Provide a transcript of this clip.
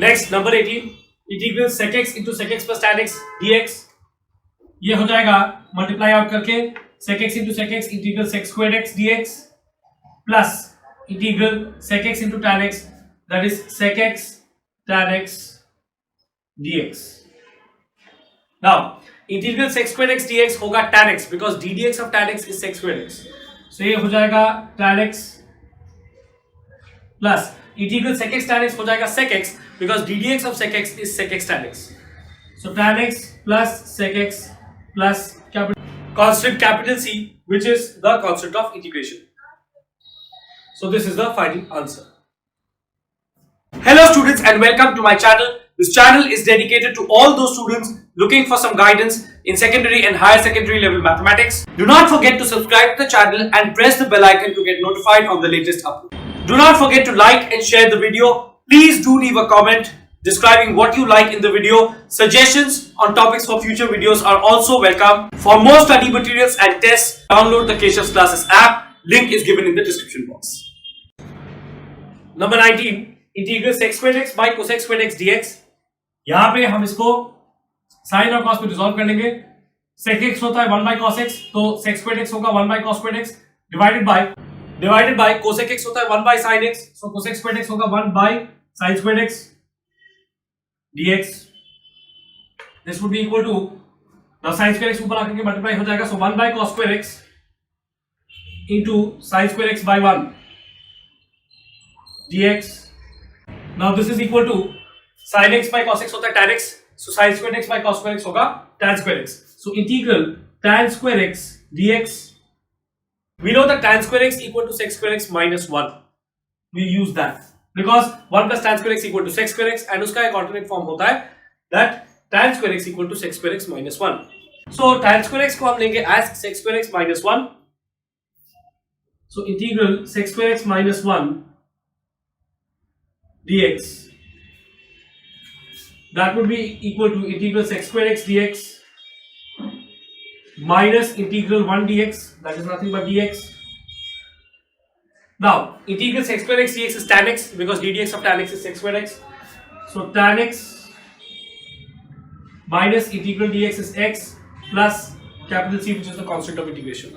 Next, number 18, integral sec x into sec x plus tan x dx. ये हो जाएगा multiply out करके sec x into sec x integral sec squared x dx plus integral sec x into tan x, that is sec x tan x dx. Now integral sec squared x dx होगा tan x because d dx of tan x is sec squared x. So ये हो जाएगा tan x plus integral sec x tan x हो जाएगा sec x because d dx of sec x is sec x tan x. So tan x plus sec x plus constant capital C, which is the constant of integration. So this is the final answer. Hello students and welcome to my channel. This channel is dedicated to all those students looking for some guidance in secondary and higher secondary level mathematics. Do not forget to subscribe to the channel and press the bell icon to get notified of the latest upload. Do not forget to like and share the video. Please do leave a comment describing what you like in the video. Suggestions on topics for future videos are also welcome. For more study materials and tests, download the Keshav's Classes app. Link is given in the description box. Number 19, integral sec squared x by cosec squared x dx. यहाँ पे हम इसको sin और cos में dissolve कर लेंगे. sec x होता है 1 by cos x, तो sec squared x होगा 1 by cos squared x divided by cosec x होता है 1 by sin x, so cosec squared x होगा 1 by sin squared x dx. This would be equal to, now sin square x ऊपर आकर के multiply हो जाएगा, so 1 by cos square x into sin square x by 1 dx. Now this is equal to sin x by cos x होता है tan x, so sin square x by cos square x होगा tan square x. So integral tan square x dx. We know that tan square x equal to sec square x minus 1. We use that because 1 plus tan square x equal to sec square x and उसका एक alternate form होता है that tan square x equal to sec square x minus 1. So tan square x को हम लेंगे as sec square x minus 1. So integral sec square x minus 1 dx, that would be equal to integral sec square x dx minus integral 1 dx, that is nothing but dx. Now integral sec square x dx is tan x because d dx of tan x is sec square x. So tan x minus integral dx is x plus capital C, which is the constant of integration.